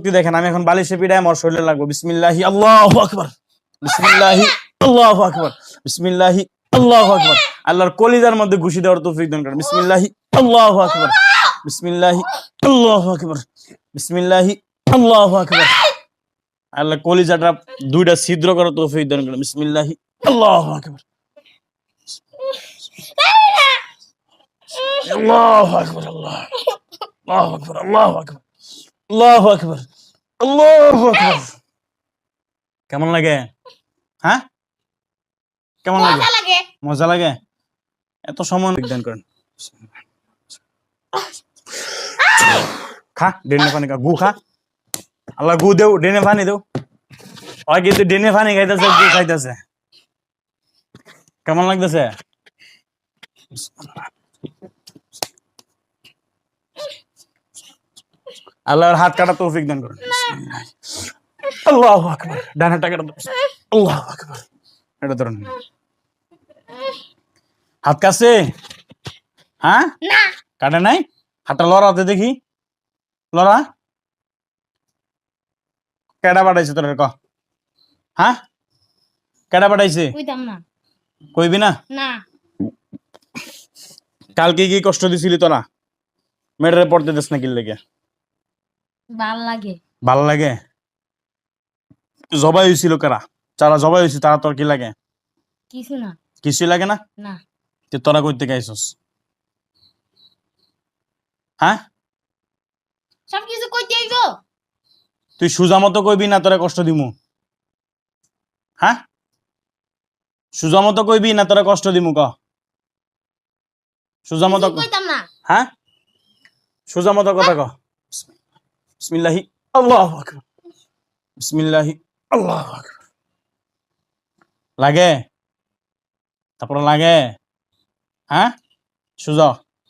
শক্তি দেখেন, আমি এখন বালিশে পিড়ায় আমার শরীরে লাগবো। বিসমিল্লাহি আল্লাহু আকবার, বিসমিল্লাহি আল্লাহু আকবার, বিসমিল্লাহি আল্লাহু আকবার। আল্লাহর কলিজার মধ্যে ঘুষি দেওয়ার তৌফিক দান করেন। বিসমিল্লাহি আল্লাহু আকবার, বিসমিল্লাহি আল্লাহু আকবার, বিসমিল্লাহি আল্লাহু আকবার। আল্লাহ কলিজাটা দুইটা ছিদ্র করার তৌফিক দান করেন। বিসমিল্লাহি আল্লাহু আকবার, আল্লাহু আকবার, আল্লাহু আকবার, আল্লাহু আকবার, আল্লাহু আকবার, আল্লাহু আকবার। কেমন লাগে? হ্যাঁ, কেমন লাগে? মজা লাগে? এত সময় বিজ্ঞান করেন। খা ডেনে পানি, খা গু, খা আল্লাহ গু দেও, ডেনে পানি দেও। ওই কিন্তু ডেনে পানি খাইতেছে, গু খাইতেছে। কেমন লাগতেছে? আল্লাহর হাত কাটা তৌফিক দান করেন। আল্লাহু আকবার। ডান হাতটা কাটা দাও। আল্লাহু আকবার। এটা ধরুন। হাত কাছে? হ্যাঁ, না কাটে নাই। হাতটা লড়াতে দেখি, লড়া। কেডা পাঠাইছে তোর? ক। হ্যাঁ, কেডা পাঠাইছে? কইতাম না। কইবি না? না। কালকে কি কষ্ট দিছিলি তোরা? মেয়েটারে পড়তে দিস না কি লেগে? ভাল লাগে। ভাল লাগে? জবাই হয়েছিল কারা? যারা জবাই হয়েছে তারা তোর কি লাগে? কিছু না। কিছুই লাগে না? না। তোরা কইতে গাইছস? হ্যাঁ, সব কিছু কইতে হইব। তুই সুজা মতো কইবি না তোরা কষ্ট দিমু? হ্যাঁ, সুজা মতো কইবি না তোরা কষ্ট দিমু? ক সুজা মতো কইতাম না। হ্যাঁ, সুজা মতো কথা ক। বিসমিল্লাহি আল্লাহু আকবার, বিসমিল্লাহি আল্লাহু আকবার। লাগে? তারপর লাগে? হ্যাঁ, সুজা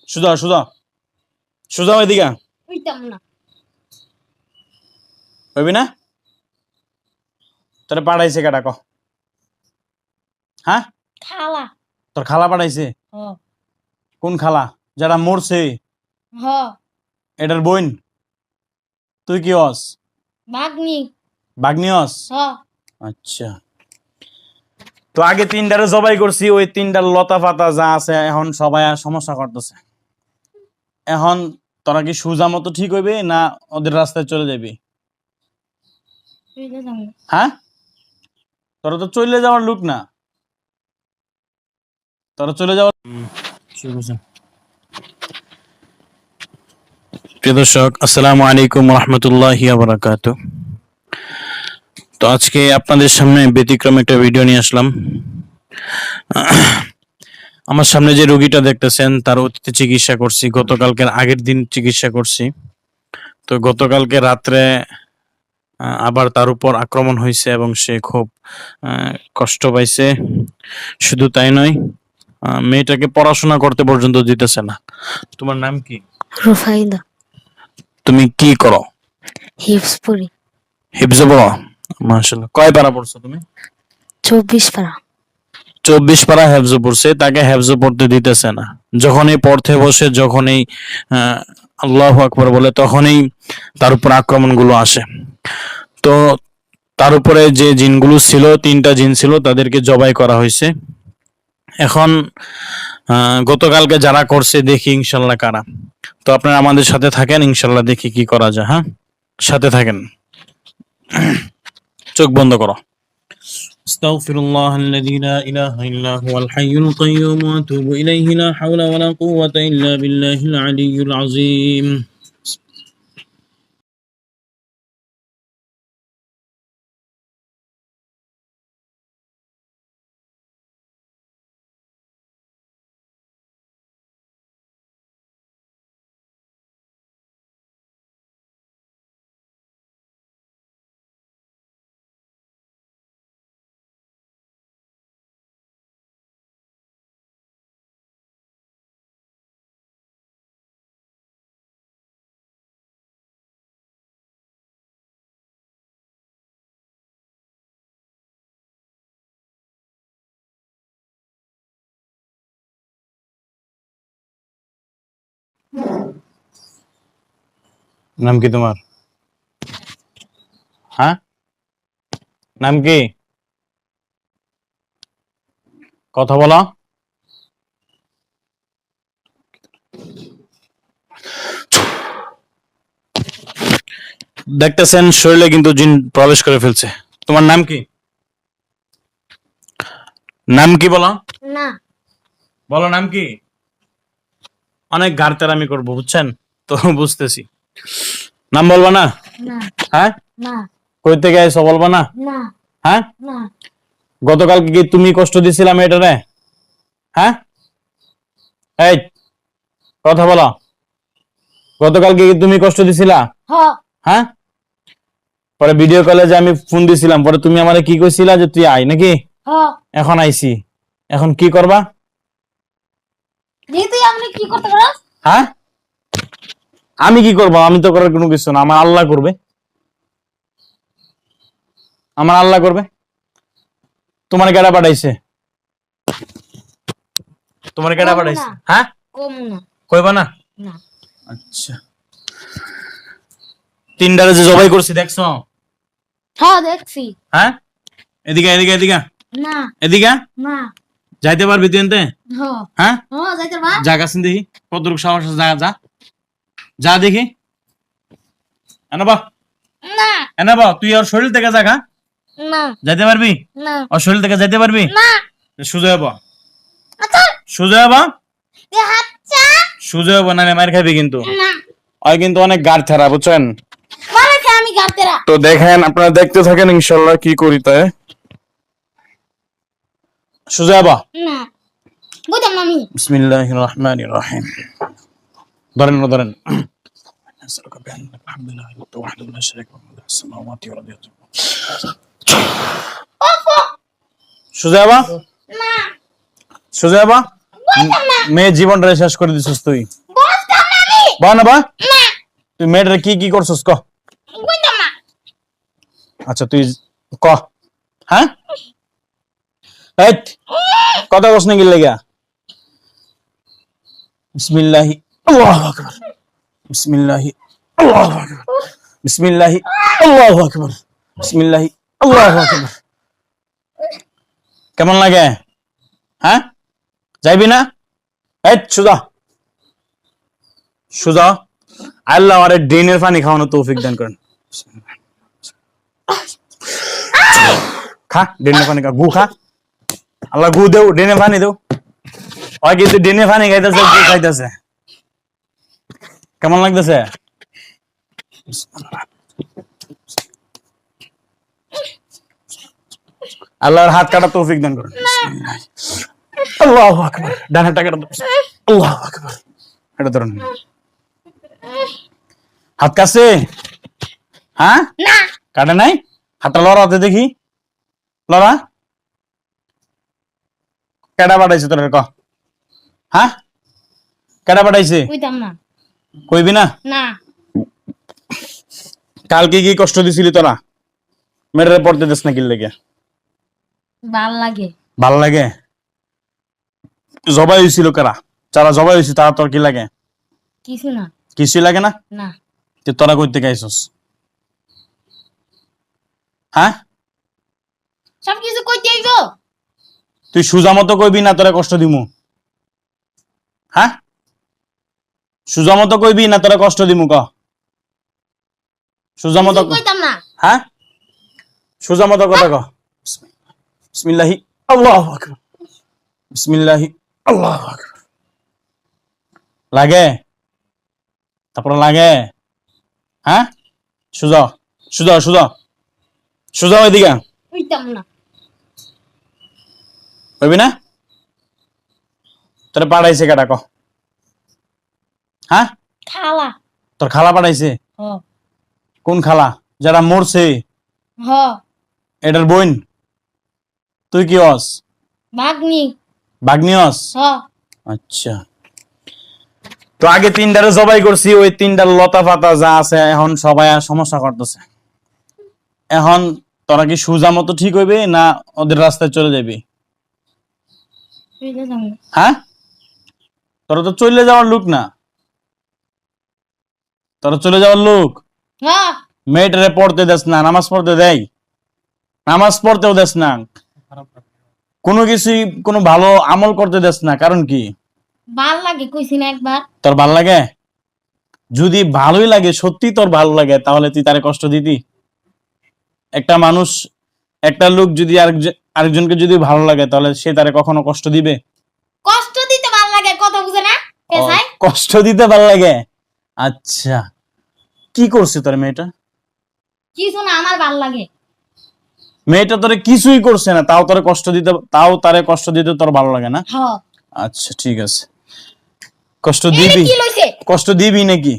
সুজা সুজা সুজা ওইদিকে কইতাম না। কইবি না? তোরে পাঠাইছে কেডা? ক। হ্যাঁ, খালা। তোর খালা পাঠাইছে? কোন খালা? যারা মরছে? এটার বোন? তুই কি হস? ভাগ্নি। ভাগ্নি হস? আচ্ছা। তো আগে তিনটারে জবাই করছি, ওই তিনটার লতা পাতা যা আছে এখন সবাই সমস্যা করতেছে। এখন তোরা কি সুজা মতো ঠিক হইবে না ওদের রাস্তায় চলে যাবি? হ্যাঁ, তোরা তো চলে যাওয়ার লোক না, তোরা চলে যাওয়ার। প্রিয় দর্শক, আসসালামু আলাইকুম রহমতুল্লাহি ওয়া বারাকাতুহু। তো আজকে আপনাদের সামনে ব্যতিক্রম একটা ভিডিও নিয়ে আসলাম। আমার সামনে যে রোগীটা দেখতেছেন তার অতীতে চিকিৎসা করছি, গতকালকের আগের দিন চিকিৎসা করছি। তো গতকালকে রাত্রে আবার তার উপর আক্রমণ হয়েছে এবং সে খুব কষ্ট পাইছে। শুধু তাই নয়, মেয়েটাকে পড়াশোনা করতে পর্যন্ত দিতেছে না। তোমার নাম কি? রুফাইদা। তুমি কি করো? হিফজ পড়ি। হিফজ পড়ো? মাশাআল্লাহ। কয় পারা পড়ছো তুমি? 24 পারা। 24 পারা হেফজ পড়ছে, তাকে হেফজ পড়তে দিতেছে না। যখনই পড়তে বসে, যখনই আল্লাহু আকবার বলে, তখনই তার উপর আক্রমণগুলো আসে। তো তার উপরে যে জিনগুলো ছিল, 3টা জিন ছিল, তাদেরকে জবাই করা হয়েছে। এখন গতকালকে যারা করছে দেখি ইনশাল্লাহ কারা। তো আপনারা আমাদের সাথে থাকেন, ইনশাল্লাহ দেখি কি করা যায়। হ্যাঁ, সাথে থাকেন। চোখ বন্ধ করো। আস্তাগফিরুল্লাহ আল্লাযী লা ইলাহা ইল্লা হুয়াল হাইয়ুল কাইয়্যুম ওয়া আতুবু ইলাইহি লা হাওলা ওয়া লা কুওয়াতা ইল্লা বিল্লাহিল আলিয়্যিল আযীম। নাম কি তোমার? হ্যাঁ, নাম কি? কথা বলো। দেখতেছেন শরীরে কিন্তু জিন প্রবেশ করে ফেলছে। তোমার নাম কি? নাম কি বলো? না। বলো নাম কি? অনেক গাড়তেরামি করবো বুঝছেন তো, বুঝতেছি। নাম বলবা না? না। হ্যাঁ, না। কই থেকে আইছো বলবা না? না। হ্যাঁ, না। গতকালকে কি তুমি কষ্ট দিছিলাম এটারে? হ্যাঁ, এই কথা বলো। গতকালকে কি তুমি কষ্ট দিছিলা? হ্যাঁ, পরে ভিডিও কলে যে আমি ফোন দিছিলাম, পরে তুমি আমারে কি কইছিলা যে তুই আই নাকি? এখন আইছি, এখন কি করবা? তুই আপনি কি করতে পারস? হ্যাঁ, আমি কি করবো? আমি তো করার কোনো কিছু না, আমার আল্লাহ করবে। আমার আল্লাহ করবে। তোমার কেডা পাঠাইছে? তোমার কেডা পাঠাইছে? হ্যাঁ, কইবা না? না। আচ্ছা, তিনটারে যে জবাই করছি দেখছো? হ্যাঁ দেখছি। হ্যাঁ, এদিকে এদিকে এদিকে না। এদিকে না। যাইতে পারবি তুই এনতে? হ্যাঁ, যাইতে পারবা? যা গাছেন দেখি কতটুকু সাহস আছে, যা যা যা দেখি। এনে বা, না। এনে বা, তুই ওর শরীর থেকে জাগা না। যাইতে পারবি? না। ওর শরীর থেকে যাইতে পারবি? না। সুজা হবো, আচ্ছা। সুজা হবো, এ হাতটা। সুজা হবো, না মার খাবি কিন্তু। না। ওই কিন্তু অনেক গাড় ছাড়া বুঝছেন মানে কি আমি গাতেরা? তো। দেখেন আপনারা দেখতে থাকেন ইনশাল্লাহ কি করি তাই। সুজা হবো। না। বুঝলাম না আমি। বিসমিল্লাহির রহমানির রহিম। ধরেন না ধরেন। সুজা হবো, না। সুজা হবো। বুঝলাম না। মেয়ে জীবনটা শেষ করে দিছিস তুই। বুঝলাম না আমি। বা না বা, না। তুই মেয়েটার কি কি করছিস ক? বুঝলাম না। আচ্ছা তুই ক। হ্যাঁ, এই কথা কস না কি লাগা? বিসমিল্লাহি আল্লাহু আকবার, বিসমিল্লাহি আল্লাহু আকবার, বিসমিল্লাহি আল্লাহু আকবার, বিসমিল্লাহি আল্লাহু আকবার। কেমন লাগে? হ্যাঁ, যাইবি না? এই সুজা, সুজা। আল্লাহ আমারে ড্রেনের পানি খাওয়ানো তৌফিক দান করেন। খা ড্রেনের পানি, খা গু খা। আল্লাহ গু দেও, ড্রেনের পানি দেও। ওই কিন্তু ড্রেনের পানি খাইতেছে, গু খাইতেছে। কেমন লাগতেছে? আল্লাহর হাত কাটা তৌফিক দান করেন। আল্লাহু আকবার। ডান হাতটা কাটা দাও। আল্লাহু আকবার। এটা ধরুন। হাত কাছে? হ্যাঁ, না। কাটে নাই? হাতটা লড়াতে দেখি, লড়া। কেডা পাঠাইছে তোর ক? হ্যাঁ, কেডা পাঠাইছে? বুঝলাম না। কইবি না? না। কালকে কি কষ্ট দিছিলি তোরা? মেরে পড়তে দিস না কি লেগে? ভাল লাগে। ভাল লাগে? জবাই হয়েছিল কারা? যারা জবাই হয়েছে তারা তোর কি লাগে? কিছু না। কিছুই লাগে না? না। তুই তোরা কই থেকে আইছস? হ্যাঁ, সব কিছু কইতে আইছো? তুই সুজা মতো কইবি না তোরা কষ্ট দিমু? হ্যাঁ, সুজা মতো কইবি না তোরা কষ্ট দিমু ক? সুজা মতো কইতাম না। হ্যাঁ, সুজা মতো কথা ক। বিসমিল্লাহি আল্লাহু আকবার, বিসমিল্লাহি আল্লাহু আকবার। লাগে? তারপর লাগে? হ্যাঁ, সুজা, সুজা, সুজা, সুজা ওইদিকে। কইতাম না। কইবি না? তোরে পাঠাইছে কেডা ক? হ্যাঁ, খালা। তোর খালা পাঠাইছে? কোন খালা? যারা মরছে এটার বোন? তুই কি হস? ভাগ্নি। ভাগ্নি হস? আচ্ছা, তো আগে তিনটারে জবাই করছি, ওই তিনটার লতা পাতা যা আছে এখন সবাই সমস্যা করতেছে। এখন তোরা কি সুজা মতো ঠিক হইবে না ওদের রাস্তায় চলে যাবি? হ্যাঁ, তোরা তো চলে যাওয়ার লোক না, তোরা চলে যাওয়ার লোক। মেয়েটারে পড়তে দেস না, নামাজ পড়তে দেয়, নামাজ পড়তেও দেস না, কোনো কিছুই কোনো ভালো আমল করতে দেস না, কারণ কি? ভাল লাগে কইছি না একবার। তোর ভাল লাগে? যদি ভালোই লাগে, সত্যি তোর ভালো লাগে, তাহলে তুই তারে কষ্ট দিতি? একটা মানুষ, একটা লোক যদি আরেকজনকে যদি ভালো লাগে, তাহলে সে তারে কখনো কষ্ট দিবে? কষ্ট দিতে ভাল লাগে, কথা বুঝে না পেছায়। কষ্ট দিতে ভালো লাগে। আচ্ছা, কি করছে তোর মেয়েটা? কিছু না, আমার ভাল লাগে। মেয়েটা তোরে কিছুই করছে না, তাও তারে কষ্ট দিতে তোর ভালো লাগে না? হ্যাঁ। আচ্ছা ঠিক আছে, কষ্ট দিবি? কি লইছে? কষ্ট দিবি নাকি?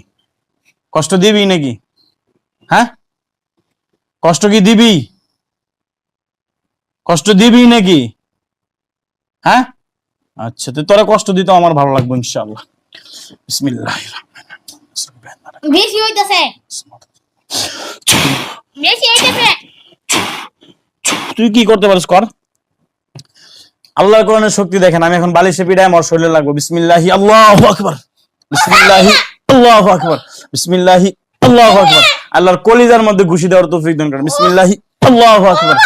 কষ্ট দিবি নাকি? হ্যাঁ, কষ্ট কি দিবি? কষ্ট দিবি নাকি? হ্যাঁ, আচ্ছা, তো তোরা কষ্ট দিতে আমার ভালো লাগবে ইনশাআল্লাহ। বিসমিল্লাহির রহমানির রহিম। বেশি হইতাছে, বেশি হইতাছে। তুই কি করতে পারিস কর। আল্লাহর কোরআনের শক্তি দেখেন, আমি এখন বালিশে পিড়ায় আমার শরীরে লাগবো। বিসমিল্লাহি আল্লাহু আকবার, বিসমিল্লাহি আল্লাহু আকবার, বিসমিল্লাহি আল্লাহু আকবার। আল্লাহর কলিজার মধ্যে ঘুষি দেওয়ার তৌফিক দান করেন। বিসমিল্লাহি আল্লাহু আকবার,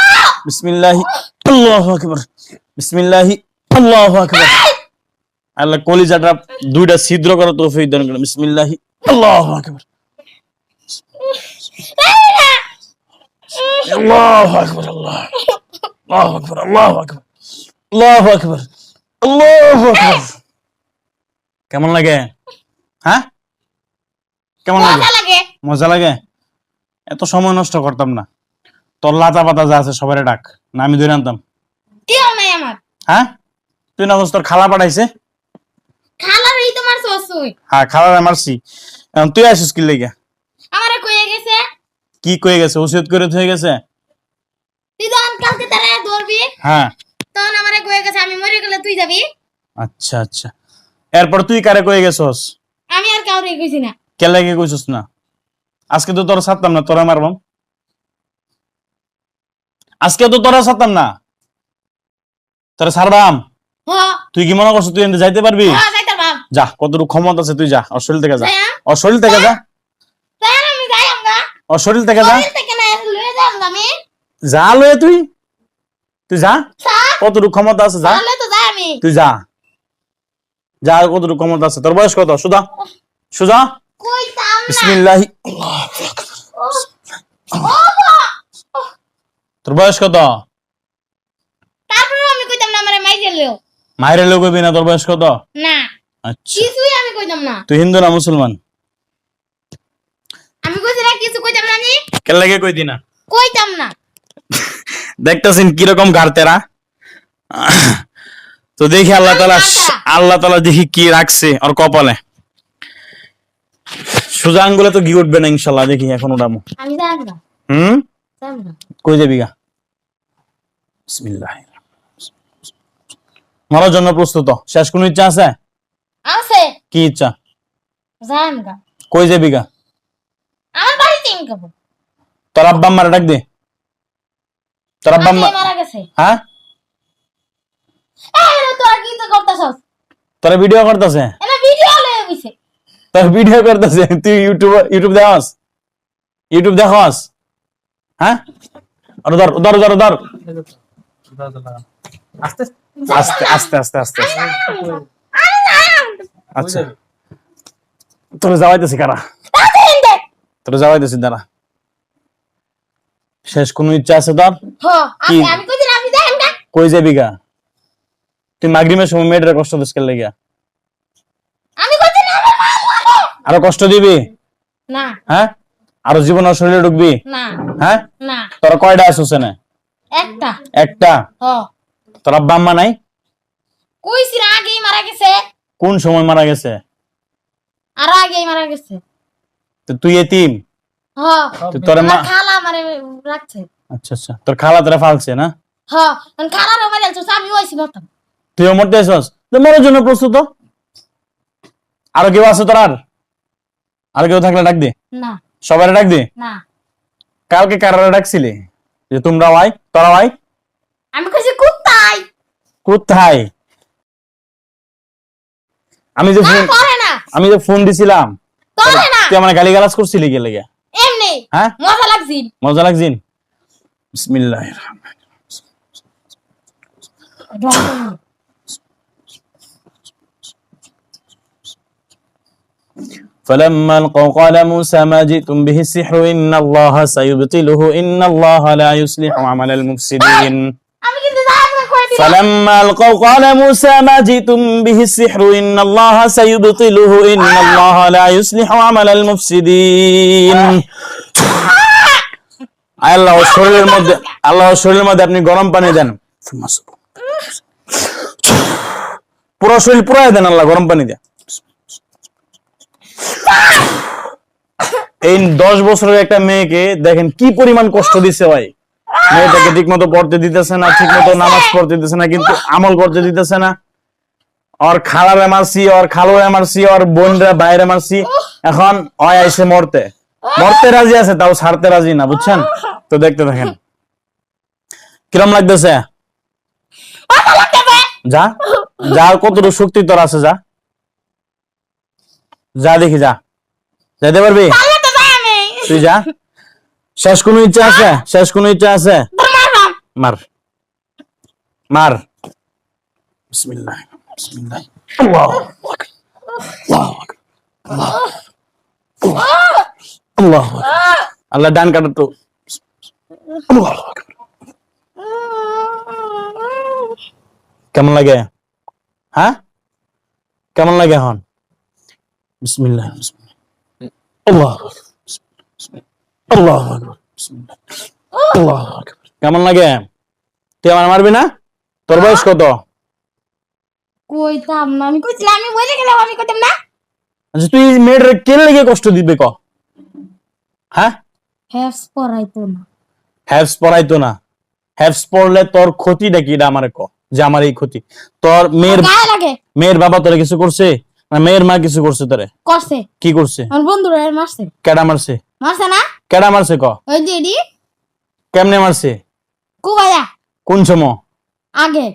বিসমিল্লাহি আল্লাহু আকবার, বিসমিল্লাহি আল্লাহু আকবার। আল্লাহ কলিজাটা দুইটা ছিদ্র করার তৌফিক দান করেন। বিসমিল্লাহি আল্লাহু আকবার, আল্লাহু আকবার, আল্লাহু আকবার, আল্লাহু আকবার, আল্লাহু আকবার, আল্লাহু আকবার। কেমন লাগে? হ্যাঁ, কেমন লাগে? মজা লাগে। মজা লাগে? এত সময় নষ্ট করতাম না, তোর লাতা পাতা যা আছে সবারে ডাক, না আমি ধরে আনতাম। কেউ নাই আমার। হ্যাঁ, তুই না তোর খালা পাঠাইছে? খালারই তোমার শ্বশুর। হ্যাঁ, খালারে মারছি, এখন তুই আসিস কি লেগে? আমারে কইয়ে গেছে। কি কয়ে গেছে? ওসিয়ত করে থয়ে গেছে? তুই যখন কালকে তারে ধরবি, হ্যাঁ, তখন আমারে কইয়ে গেছে আমি মরে গেলে তুই যাবি। আচ্ছা আচ্ছা, এরপর তুই কারে কয়ে গেছস? আমি আর কাউরে কইছি না। কে লাগে কইছস না? আজকে তো তোরা ছাড়তাম না, তোরা মারবাম। আজকে তো তোরা ছাড়তাম না, তোরা ছাড়বাম। হ্যাঁ তুই কি মনে করছিস তুই এনতে যাইতে পারবি? হ্যাঁ যাইতাম বাপ। যা, কতটুকু ক্ষমতা আছে তুই যা, ওর শরীর থেকে যা, যাইয়া? ওর শরীর থেকে যা, তাই আমি যাই আমগা। ওর শরীর থেকে যা, শরীর থেকে না লয়ে যাম আমি। যা লয়ে তুই, তুই যা, স্যার, কতটুকু ক্ষমতা আছে যা, তাহলে তো যাই আমি। তুই যা, যা, কতটুকু ক্ষমতা আছে। তোর বয়স কত? সুজা, সুজা। কইতাম না। বিসমিল্লাহি। তোর বয়স কত? তারপরে আমি কইতাম না আমারে মাইরে লও। মায়ের লোক কইবি না? তোর বয়স কত? না, আচ্ছা, কিছুই আমি কইতাম না। তুই হিন্দু না মুসলমান? আমি কইছি না কিছু কইতাম না আমি। কে লাগে কইতি না? কইতাম না। দেখতেছেন কিরকম গাড়তেরা। তো দেখি আল্লাহ তাআলা দেখি কি রাখছে ওর কপালে। সোজা আঙ্গুলে তো ঘি উঠবে না ইনশাআল্লাহ, দেখি এখন উঠামো। আমি যাইম না। হুম, যাইম না। কই যাবি গা? বিসমিল্লাহ। মরার জন্য প্রস্তুত? শেষ কোন ইচ্ছা আছে? আছে। কি ইচ্ছা? যাইম গা। কই যাবি গা? আমার বাড়িতে ইনকাম। তোর আব্বা আম্মারে ডাক দে। তোর আব্বা আম্মা মারা গেছে। হ্যাঁ, এই তো আর কি তো করতেছস? তোরা ভিডিও করতেছে? এনা ভিডিও লয়ে বইছে। তোর ভিডিও করতেছে? তুই ইউটিউব দেখাস? ইউটিউব দেখাস? হ্যাঁ, আর ধর ধর ধর ধর, আস্তে আস্তে আস্তে আস্তে আস্তে। আচ্ছা, তোরা যাওয়াইতেছি কারা? তোরা যাওয়াইতেছি দাঁড়া। শেষ কোন ইচ্ছা আছে তোর? হ্যাঁ, কি? আমি কইছি না আমি যাইম না। কই যাবি গা? তুই মাগরিবের সময় মেয়েটার কষ্ট দিস কেন লাগিয়া? আমি কইছি না আমার ভাল লাগে। আরো কষ্ট দিবি? না, হ্যাঁ, আরো জীবন আর শরীরে ঢুকবি? না, হ্যাঁ, না। তোরা কয়টা আসছ না? একটা। একটা। হ্যাঁ। তোর আব্বা আম্মা নাই? কইছি না আগেই মারা গেছে। কোন সময় মারা গেছে? আর আগেই মারা গেছে। তো তুই এতিম? হ্যাঁ। তো তোর মা? আমার খালা আমারে রাখছে। আচ্ছা আচ্ছা, তোর খালা তোরা ফালছে না? হ্যাঁ, খালার মারা গেছে আমি ওইছি মতাম। তুইও মরতে আসছ? তো মরার জন্য প্রস্তুত? আরো কেউ আছে তোর? আর কেউ থাকলে ডাক দে। না। সবাই ডাক দে। না। কালকে কারা ডাকছিলে যে তোমরা ভাই তোরা ভাই? আমি কইছি কোথায়? কোথায়? আমি যে না করে না। ফোন দিছিলাম, করে না। তুই আমার গালিগালাজ করছিলি কে লেগে? এমনি হ্যাঁ মজা লাগছে মজা লাগছে বিসমিল্লাহির রহমানির রহিম فلما القوا قال موسى ما جئتم به السحر إن الله سيبطله إن الله لا يصلح عمل المفسدين আমি কিন্তু জায়গা করে দিলাম فلما القوا قال موسى ما جئتم به السحر إن الله سيبطله إن الله لا يصلح عمل المفسدين আল্লাহর শরীরের মধ্যে আপনি গরম পানি দেন পুরো শরীর পুরাই দেন আল্লাহ গরম পানি দেন এই 10 বছরের একটা মেয়েকে দেখেন কি পরিমাণ কষ্ট দিচ্ছে ভাই মেয়েটাকে ঠিক মতো পড়তে দিতেছে না ঠিক মতো নামাজ পড়তে দিতেছে না কিন্তু আমল করতে দিতেছে না ওর খালারে মারছি ওর খালুরে মারছি ওর বোনরা বাইরে মারছি এখন ওই আইসে মরতে রাজি আছে তাও ছাড়তে রাজি না বুঝছেন তো দেখতে থাকেন কিরম লাগতেছে যা যার কতটুকু শক্তি তোর আছে যা যা দেখি যা যেতে পারবি তুই যা শেষ কোন ইচ্ছা আছে মার মার বিসমিল্লাহ বিসমিল্লাহ আল্লাহু আকবার আল্লাহু আকবার আল্লাহু আকবার আল্লাহ ডান কাটো তো আল্লাহু আকবার কেমন লাগে হ্যাঁ কেমন লাগে এখন বিসমিল্লাহ বিসমিল্লাহ আল্লাহু আকবার আল্লাহু আকবার বিসমিল্লাহ আল্লাহু আকবার কেমন লাগে তুই আমার মারবি না তোর বয়স কত কইতাম না আমি কইছিলাম আমি বলে গেলাম আমি কইতাম না আচ্ছা তুই মেয়ের কে লেগে কষ্ট দিবে ক হ্যাঁ হ্যাপস পড়াইতো না হ্যাপস পড়লে তোর ক্ষতিটা কি এটা আমারে ক যে আমার এই ক্ষতি তোর গায়ে লাগে মেয়ের বাবা তোরে কিছু করছে না মেয়ের মা কিছু করছে তোরে করছে কি করছে আমার বন্ধুরা মারছে কেডা মারছে না কেডা মারছে ক ওই দিদি কেমনে মারছে কুবায়া কোন সময় আগে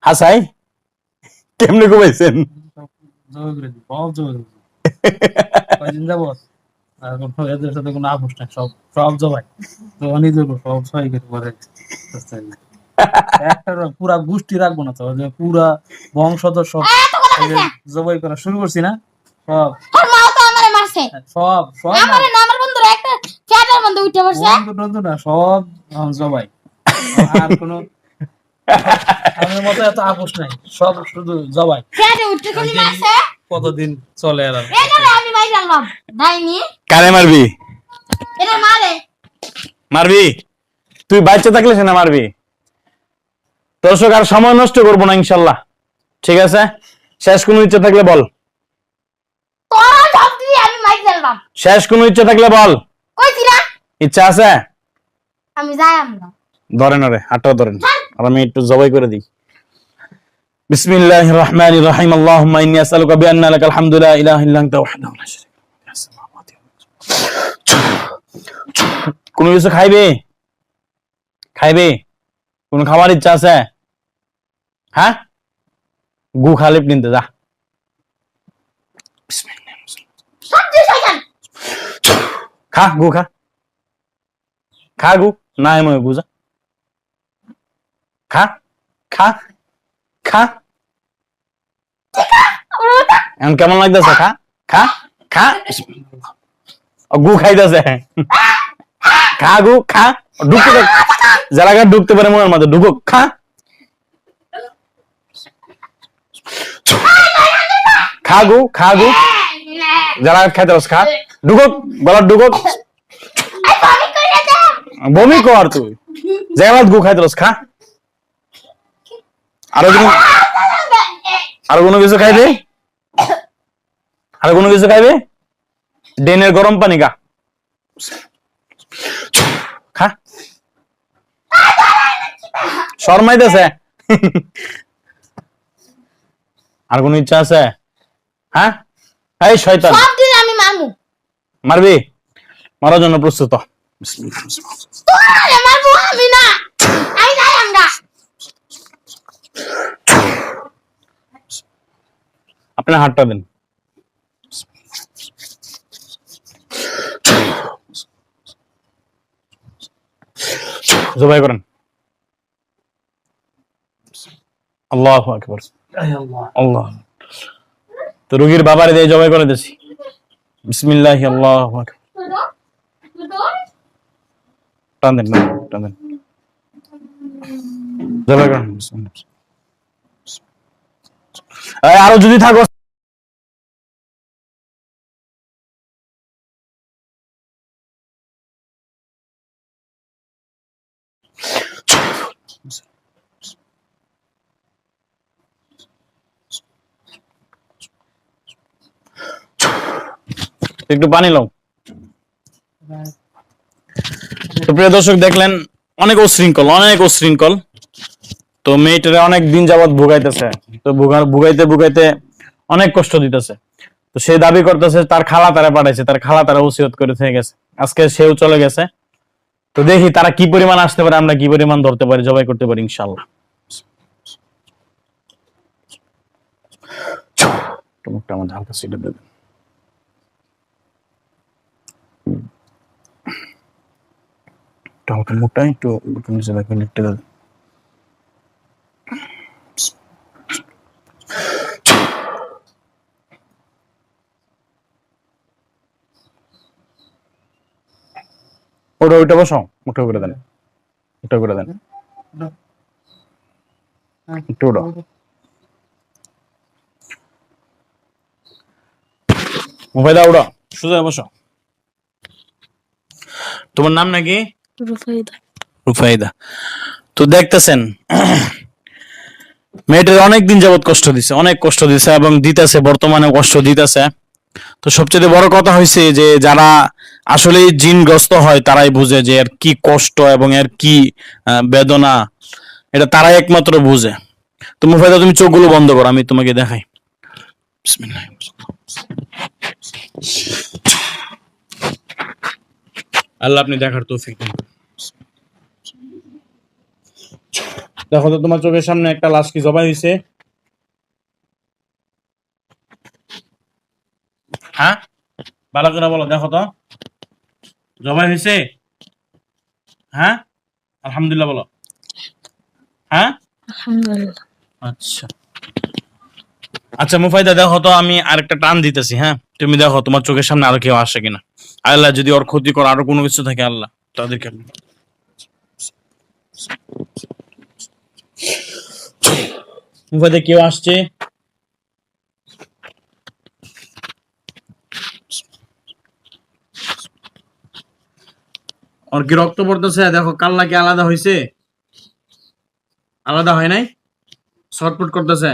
হাসাই কেমনে কুবাইছেন কয়দিন যাবো আর এদের সাথে কোনো আপোষ নাই সব জবাই তো অনেক সব সবাই করে একটা পুরা গোষ্ঠী রাখবো না তো পুরা বংশধর সব জবাই করা শুরু করছি না সব আর মাও তো আমারে মারছে সব আমারে না আমার বন্ধুরা একটা ফ্যাটের মধ্যে উঠে পড়ছে বন্ধু না সব জবাই আর কোনো আমার মতো এত আপোষ নাই সব শুধু জবাই ফ্যাটে উঠে খালি মারছে কতদিন চলে এলাম এটা আমি বাইরে আনলাম দাইনি কারে মারবি এটা মারবি তুই বাচ্চা থাকলে সে না মারবি দর্শক আর সময় নষ্ট করবো না ইনশাল্লাহ ঠিক আছে শেষ কোনো ইচ্ছা থাকলে বল তোরা সব দিয়ে আমি মাইর দিলাম শেষ কোনো ইচ্ছা থাকলে বল কইছি না ইচ্ছা আছে আমি যাই আমরা ধরেন ওরে হাঁটাও ধরেন আর আমি একটু জবাই করে দিই বিসমিল্লাহির রহমানির রহিম আল্লাহুম্মা ইন্নী আসআলুকা বিআন্না লাকাল হামদু লা ইলাহা ইল্লা আনতা ওয়াহদাহু লা শারীকা লাহু কোন কিছু খাইবে কোন খাবার ইচ্ছা আছে হ্যাঁ গু খালিপ নিতে যা সব দিয়ে শয়তান খা গু খা গু না এমন গু যা খা খা খা এখন কেমন লাগতেছে খা খা খা গু খাইতেছে খা গু খা ঢুকতে যারা ঢুকতে পারে মনের মধ্যে ঢুকুক খা খা গু যারা খাইতে খা ঢুকুক গলার ঢুকুক বমি কর তুই জায়গা গু খাইতে খা আরো কোনো কিছু খাইবে ডেনের গরম পানি গা খা শর্মাইতেছে আর কোন ইচ্ছা আছে হ্যাঁ এই শয়তান সব দিন আমি মারবি মারার জন্য প্রস্তুত তোরে মারবো আমি না আমি যাই আমরা আপনার হাতটা দেন জবাই করেন। আল্লাহু আকবার। আল্লাহ। তো রোগীর বাবারে দিয়ে জবাই করে দিছি। বিসমিল্লাহ, আল্লাহু আকবার। টান দেন, টান দেন। জবাই করেন। আরো যদি থাকো একটু পানি লাও। তো প্রিয় দর্শক, দেখলেন অনেক অশৃঙ্খল। তো মেয়েটারে অনেক দিন যাবৎ ভুগাইতেছে। তো ভুগাইতে ভুগাইতে অনেক কষ্ট দিতেছে। তো সে দাবি করতেছে তার খালা তারা পাঠাইছে, তার খালা তারা ওসিয়ত করে থেকে গেছে। আজকে সেও চলে গেছে। তো দেখি তারা কি পরিমাণ আসতে পারে, আমরা কি পরিমাণ ধরতে পারি, জবাই করতে পারি ইনশাআল্লাহ। টুমুকটা আমাদের হালকা সিটে দেবেন। হালকা মুখটা একটু নিচে দেখবেন, একটু দেবেন। ওইটা বসো, মুঠো করে দেন, মুঠো করে দেন একটু। ওটা মোবাইল ওটা সোজা বসো। তোমার নাম নাকি? রুফাইদা। রুফাইদা। তো দেখতেছেন মেয়েটার অনেক দিন যাবত কষ্ট দিছে, অনেক কষ্ট দিছে এবং দিতেছে, বর্তমানে কষ্ট দিতেছে। তো সবচেয়ে বড় কথা হয়েছে যে যারা আসলে জিনগ্রস্ত হয় তারাই বুঝে যে এর কি কষ্ট এবং এর কি বেদনা, এটা তারাই একমাত্র বুঝে। তো মুফাইদা, তুমি চোখগুলো বন্ধ করো, আমি তোমাকে দেখাই। বিসমিল্লাহ। আল্লাহ আপনি দেখার তৌফিক দিন। দেখো তো তোমার চোখের সামনে একটা লাশ কি জবাই হয়েছে? হ্যাঁ, ভালো করে বলো, দেখো তো জবাই হয়েছে? হ্যাঁ, আলহামদুলিল্লাহ বলো। হ্যাঁ, আলহামদুলিল্লাহ। আচ্ছা আচ্ছা মুফাইদা, দেখো তো আমি আরেকটা টান দিতেছি। হ্যাঁ, তুমি দেখো তোমার চোখের সামনে আরো কেউ আসে কিনা। আল্লাহ যদি ওর ক্ষতি করে আরো কোনো কিছু থাকে, আল্লাহ তাদেরকে। মুফাইদা, কেউ আসছে? ওর কি রক্ত পড়তেছে? দেখো কাল্লা কি আলাদা হয়েছে? আলাদা হয় নাই, শর্টপুট করতেছে।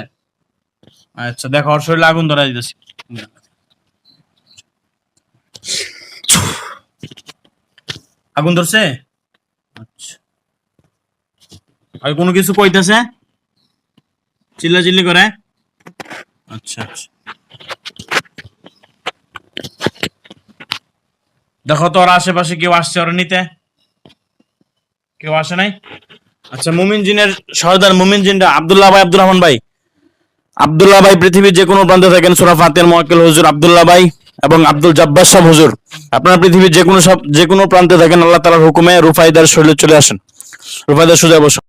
আচ্ছা দেখো ওর শরীরে আগুন ধরাই দিতেছি। আগুন ধরছে? আচ্ছা, আর কোনো কিছু কইতেছে? চিল্লাচিল্লি করে? আচ্ছা আচ্ছা, দেখো তো ওর আশেপাশে কেউ আসছে ওরা নিতে? কেউ আসে নাই? আচ্ছা, মুমিন জিনের সর্দার মুমিন জিনটা আব্দুল্লাহ ভাই, আব্দুর রহমান ভাই, আব্দুল্লাহ ভাই পৃথিবীর যে কোনো প্রান্তে থাকেন, সূরা ফাতিহার মুয়াক্কিল হুজুর আব্দুল্লাহ ভাই এবং আব্দুল জব্বার সাহেব হুজুর, আপনারা পৃথিবীর যে কোনো প্রান্তে থাকেন, আল্লাহ তাআলার হুকুমে রুফাইদার শরীরে চলে আসেন। রুফাইদা সোজা বসো।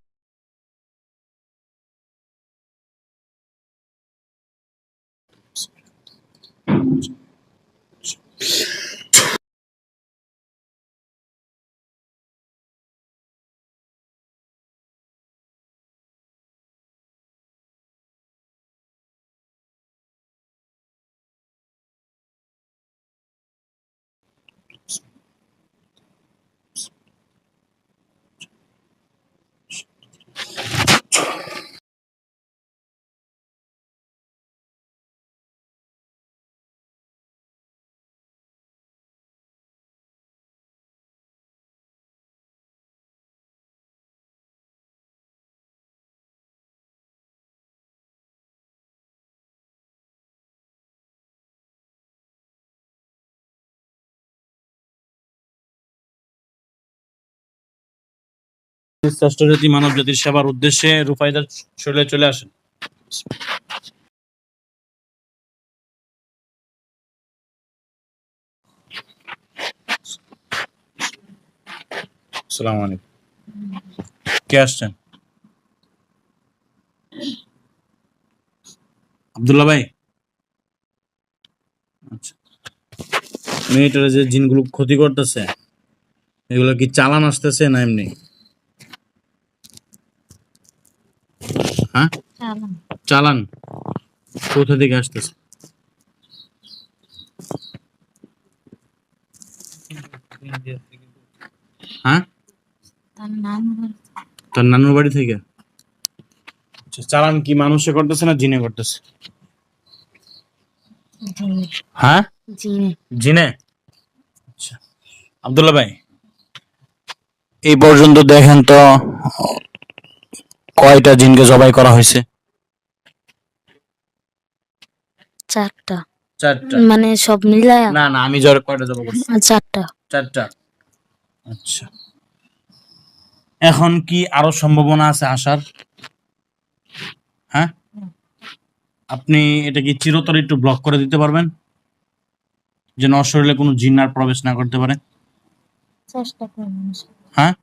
শ্রেষ্ঠ জাতি মানব জাতির সেবার উদ্দেশ্যে রুফাইদার শরীরে চলে আসেন। আসসালামু আলাইকুম। কে আসছেন? আব্দুল্লাহ ভাই? আচ্ছা, মেয়েটার যে জিনগুলো ক্ষতি করতেছে এগুলো কি চালান আসতেছে না এমনি? হ্যাঁ, চালান কোথা থেকে আসতেছে? হ্যাঁ, তার নানুর বাড়ি থেকে। আচ্ছা, চালান কি মানুষে করতেছে না জিনে করতেছে? হ্যাঁ, জিনে। আচ্ছা, আব্দুল্লাহ ভাই এই পর্যন্ত দেখেন তো কয়টা জিনকে জবাই করা হয়েছে? 4টা, চারটা। মানে সব মিলায়া? না না, আমি জ্বরে কয়টা জবাই করছি? 4টা। চারটা। আচ্ছা, এখন কি আরো সম্ভাবনা আছে আসার? হ্যাঁ, আপনি এটা কি চিরতরে একটু ব্লক করে দিতে পারবেন, যেন ওর শরীরে কোনো জিন আর প্রবেশ না করতে পারে? চেষ্টা করব হ্যাঁ,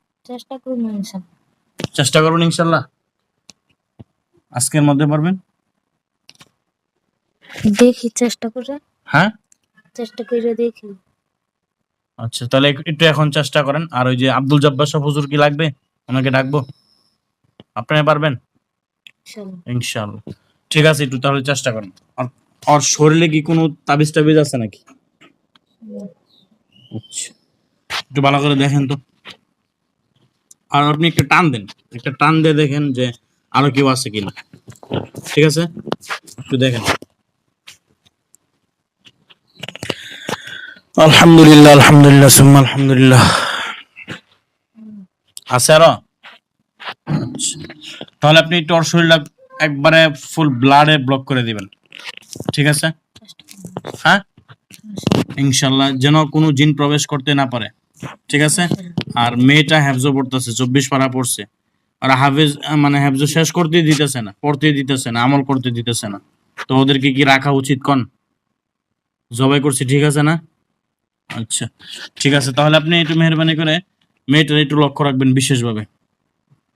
ইনশাআল্লাহ। চেষ্টা করুন ইনশাল্লাহ। আজকের মধ্যে পারবেন? দেখি চেষ্টা করে। হ্যাঁ, চেষ্টা করে দেখি। আচ্ছা, তাহলে একটু এখন চেষ্টা করেন। আর ওই যে আব্দুল জব্বার সাহেব হুজুর কি লাগবে, ওনাকে ডাকবো? আপনারা পারবেন ইনশাআল্লাহ। ঠিক আছে, একটু তাহলে চেষ্টা করেন। আর ওর শরীরে কি কোনো তাবিজ টাবিজ আছে নাকি? আচ্ছা, একটু ভালো করে দেখেন তো। আর আপনি একটা টান দেন, একটা টান দিয়ে দেখেন যে আরো কেউ আছে কিনা। ঠিক আছে, একটু দেখেন। আলহামদুলিল্লাহ, আলহামদুলিল্লাহ, সুম্মা আলহামদুলিল্লাহ। আছে আরো? আচ্ছা, তাহলে আপনি একটু ওর শরীরটা একবারে ফুল ব্লাডে ব্লক করে দিবেন। ঠিক আছে? হ্যাঁ, ইনশাল্লাহ, যেন কোনো জিন প্রবেশ করতে না পারে। ঠিক আছে? আর মেয়েটা হ্যাফজো পড়তেছে, 24 পারা পড়ছে। আর হাফেজ মানে হ্যাফজো শেষ করতে দিতেছে না, পড়তে দিতেছে না, আমল করতে দিতেছে না। তো ওদেরকে কি রাখা উচিত কোন? জবাই করছি, ঠিক আছে না? আচ্ছা, ঠিক আছে, তাহলে আপনি একটু মেহরবানি করে মেয়েটার একটু লক্ষ্য রাখবেন বিশেষভাবে,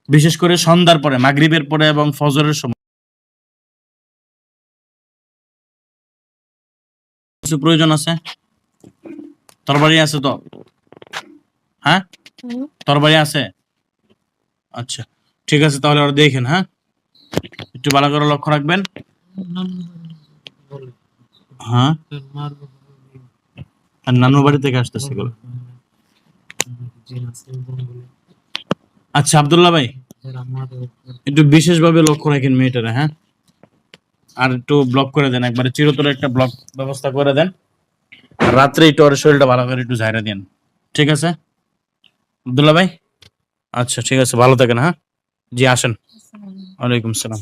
বিশেষ করে সন্ধ্যার পরে, মাগরিবের পরে এবং ফজরের সময়। কিছু প্রয়োজন আছে? তরবারি আছে তো? হ্যাঁ, তরবারি আছে। আচ্ছা, ঠিক আছে, তাহলে ওরা দেখেন। হ্যাঁ, একটু ভালো করে লক্ষ্য রাখবেন। হ্যাঁ, আর নানু বাড়ি থেকে আসতেছে এগুলো। আচ্ছা আব্দুল্লাহ ভাই, একটু বিশেষভাবে লক্ষ্য রাখেন মেয়েটারে। হ্যাঁ, আর একটু ব্লক করে দেন, একবারে চিরতরে একটা ব্লক ব্যবস্থা করে দেন। আর রাত্রে একটু ওর শরীরটা ভালো করে একটু ঝাইরা দেন। ঠিক আছে আব্দুল্লাহ ভাই? আচ্ছা, ঠিক আছে, ভালো থাকেন। হ্যাঁ, জি আসেন। ওয়ালাইকুম সালাম।